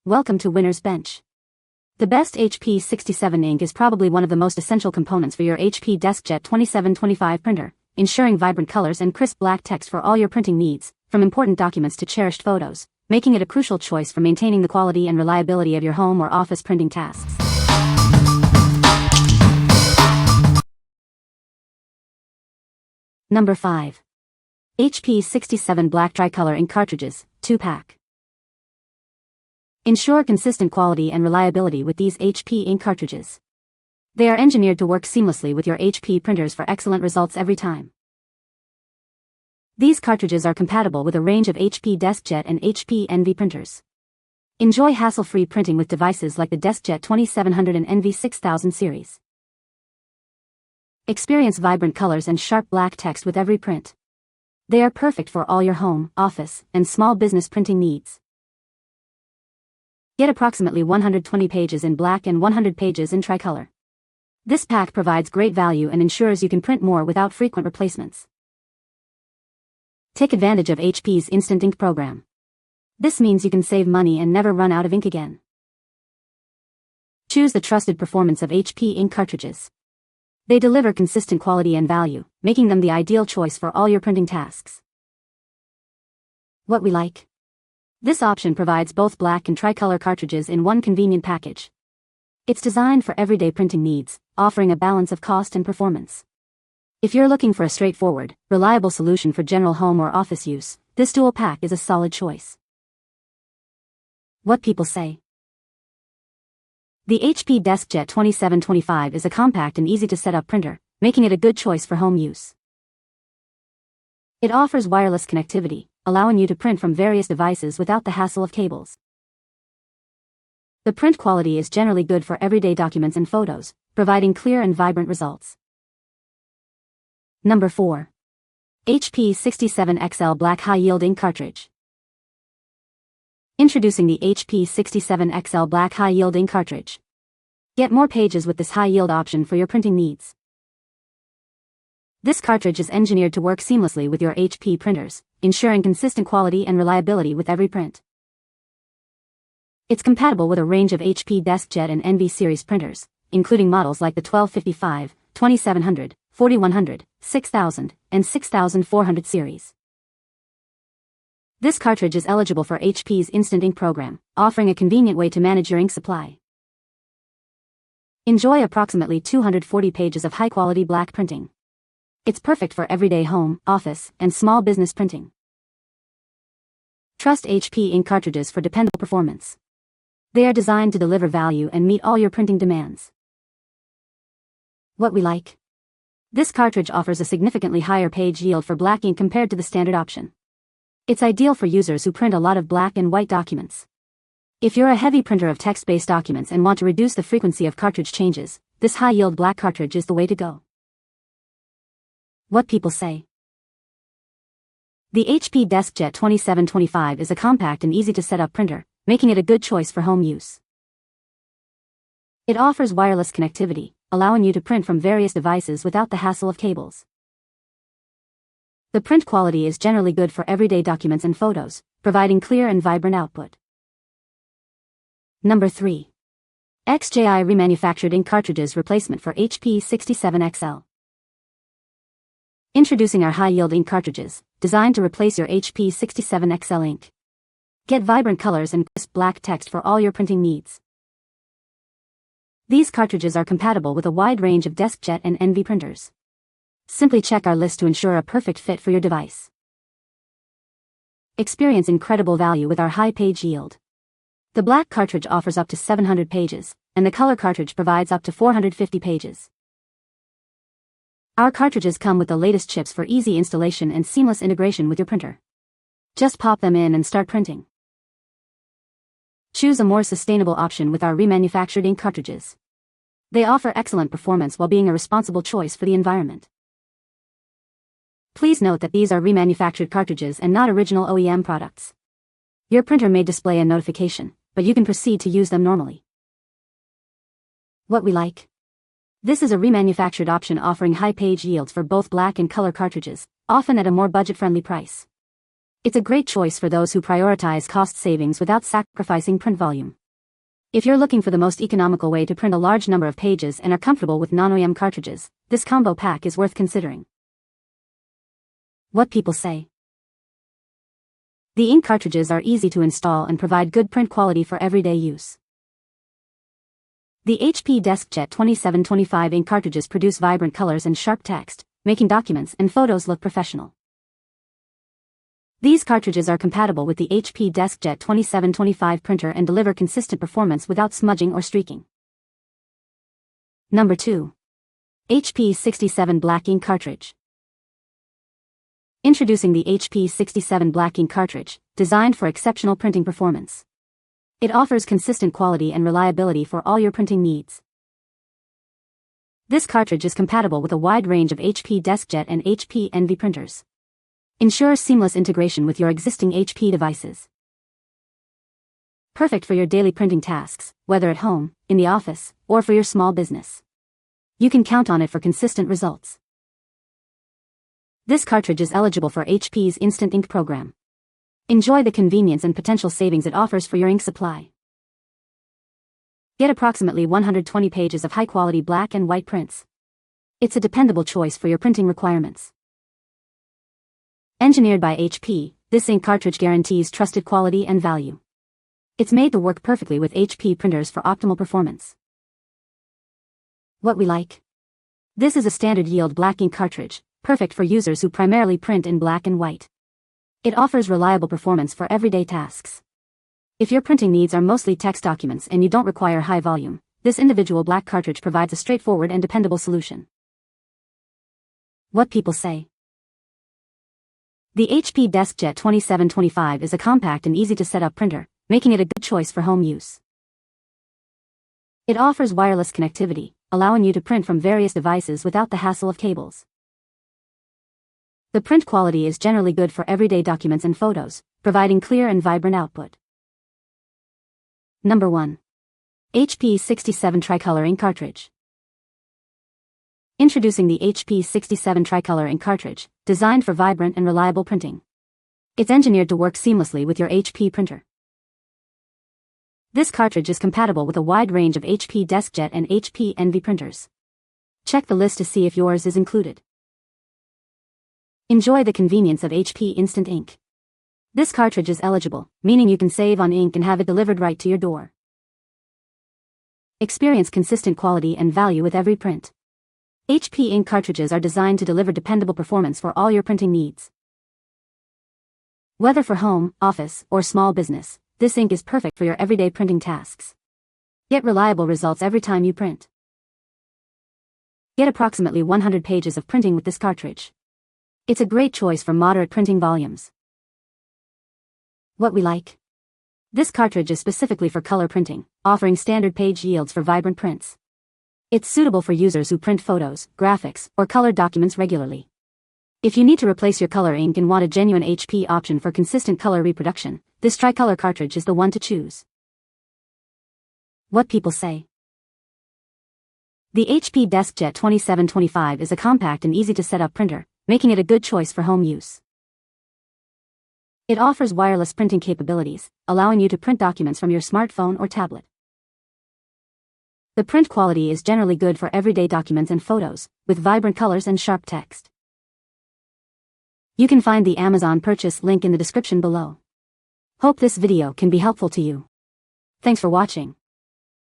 Welcome to Winner's Bench. The best HP 67 ink is probably one of the most essential components for your HP Deskjet 2725 printer, ensuring vibrant colors and crisp black text for all your printing needs, from important documents to cherished photos, making it a crucial choice for maintaining the quality and reliability of your home or office printing tasks. Number 5. HP 67 Black Tri-Color Ink Cartridges, 2-pack. Ensure consistent quality and reliability with these HP ink cartridges. They are engineered to work seamlessly with your HP printers for excellent results every time. These cartridges are compatible with a range of HP Deskjet and HP Envy printers. Enjoy hassle-free printing with devices like the Deskjet 2700 and Envy 6000 series. Experience vibrant colors and sharp black text with every print. They are perfect for all your home, office, and small business printing needs. Get approximately 120 pages in black and 100 pages in tricolor. This pack provides great value and ensures you can print more without frequent replacements. Take advantage of HP's Instant Ink program. This means you can save money and never run out of ink again. Choose the trusted performance of HP ink cartridges. They deliver consistent quality and value, making them the ideal choice for all your printing tasks. What we like. This option provides both black and tricolor cartridges in one convenient package. It's designed for everyday printing needs, offering a balance of cost and performance. If you're looking for a straightforward, reliable solution for general home or office use, this dual pack is a solid choice. What people say. The HP Deskjet 2725 is a compact and easy-to-set-up printer, making it a good choice for home use. It offers wireless connectivity, allowing you to print from various devices without the hassle of cables. The print quality is generally good for everyday documents and photos, providing clear and vibrant results. Number 4. HP 67XL Black High-Yield Ink Cartridge. Introducing the HP 67XL Black High-Yield Ink Cartridge. Get more pages with this high-yield option for your printing needs. This cartridge is engineered to work seamlessly with your HP printers, ensuring consistent quality and reliability with every print. It's compatible with a range of HP Deskjet and Envy series printers, including models like the 1255, 2700, 4100, 6000, and 6400 series. This cartridge is eligible for HP's Instant Ink program, offering a convenient way to manage your ink supply. Enjoy approximately 240 pages of high-quality black printing. It's perfect for everyday home, office, and small business printing. Trust HP ink cartridges for dependable performance. They are designed to deliver value and meet all your printing demands. What we like. This cartridge offers a significantly higher page yield for black ink compared to the standard option. It's ideal for users who print a lot of black and white documents. If you're a heavy printer of text-based documents and want to reduce the frequency of cartridge changes, this high-yield black cartridge is the way to go. What people say. The HP Deskjet 2725 is a compact and easy-to-set-up printer, making it a good choice for home use. It offers wireless connectivity, allowing you to print from various devices without the hassle of cables. The print quality is generally good for everyday documents and photos, providing clear and vibrant output. Number 3. XJI Remanufactured Ink Cartridges Replacement for HP 67XL. Introducing our high-yield ink cartridges, designed to replace your HP 67XL ink. Get vibrant colors and crisp black text for all your printing needs. These cartridges are compatible with a wide range of Deskjet and Envy printers. Simply check our list to ensure a perfect fit for your device. Experience incredible value with our high page yield. The black cartridge offers up to 700 pages, and the color cartridge provides up to 450 pages. Our cartridges come with the latest chips for easy installation and seamless integration with your printer. Just pop them in and start printing. Choose a more sustainable option with our remanufactured ink cartridges. They offer excellent performance while being a responsible choice for the environment. Please note that these are remanufactured cartridges and not original OEM products. Your printer may display a notification, but you can proceed to use them normally. What we like. This is a remanufactured option offering high page yields for both black and color cartridges, often at a more budget-friendly price. It's a great choice for those who prioritize cost savings without sacrificing print volume. If you're looking for the most economical way to print a large number of pages and are comfortable with non-OEM cartridges, this combo pack is worth considering. What people say. The ink cartridges are easy to install and provide good print quality for everyday use. The HP Deskjet 2725 ink cartridges produce vibrant colors and sharp text, making documents and photos look professional. These cartridges are compatible with the HP Deskjet 2725 printer and deliver consistent performance without smudging or streaking. Number 2. HP 67 Black Ink Cartridge. Introducing the HP 67 Black Ink Cartridge, designed for exceptional printing performance. It offers consistent quality and reliability for all your printing needs. This cartridge is compatible with a wide range of HP Deskjet and HP Envy printers. Ensures seamless integration with your existing HP devices. Perfect for your daily printing tasks, whether at home, in the office, or for your small business. You can count on it for consistent results. This cartridge is eligible for HP's Instant Ink program. Enjoy the convenience and potential savings it offers for your ink supply. Get approximately 120 pages of high-quality black and white prints. It's a dependable choice for your printing requirements. Engineered by HP, this ink cartridge guarantees trusted quality and value. It's made to work perfectly with HP printers for optimal performance. What we like. This is a standard yield black ink cartridge, perfect for users who primarily print in black and white. It offers reliable performance for everyday tasks. If your printing needs are mostly text documents and you don't require high volume, this individual black cartridge provides a straightforward and dependable solution. What people say. The HP Deskjet 2725 is a compact and easy-to-set-up printer, making it a good choice for home use. It offers wireless connectivity, allowing you to print from various devices without the hassle of cables. The print quality is generally good for everyday documents and photos, providing clear and vibrant output. Number 1. HP 67 Tri-Color Ink Cartridge. Introducing the HP 67 Tri-Color Ink Cartridge, designed for vibrant and reliable printing. It's engineered to work seamlessly with your HP printer. This cartridge is compatible with a wide range of HP Deskjet and HP Envy printers. Check the list to see if yours is included. Enjoy the convenience of HP Instant Ink. This cartridge is eligible, meaning you can save on ink and have it delivered right to your door. Experience consistent quality and value with every print. HP ink cartridges are designed to deliver dependable performance for all your printing needs. Whether for home, office, or small business, this ink is perfect for your everyday printing tasks. Get reliable results every time you print. Get approximately 100 pages of printing with this cartridge. It's a great choice for moderate printing volumes. What we like. This cartridge is specifically for color printing, offering standard page yields for vibrant prints. It's suitable for users who print photos, graphics, or colored documents regularly. If you need to replace your color ink and want a genuine HP option for consistent color reproduction, this Tri-Color cartridge is the one to choose. What people say. The HP Deskjet 2725 is a compact and easy-to-set-up printer, making it a good choice for home use. It offers wireless printing capabilities, allowing you to print documents from your smartphone or tablet. The print quality is generally good for everyday documents and photos, with vibrant colors and sharp text. You can find the Amazon purchase link in the description below. Hope this video can be helpful to you. Thanks for watching.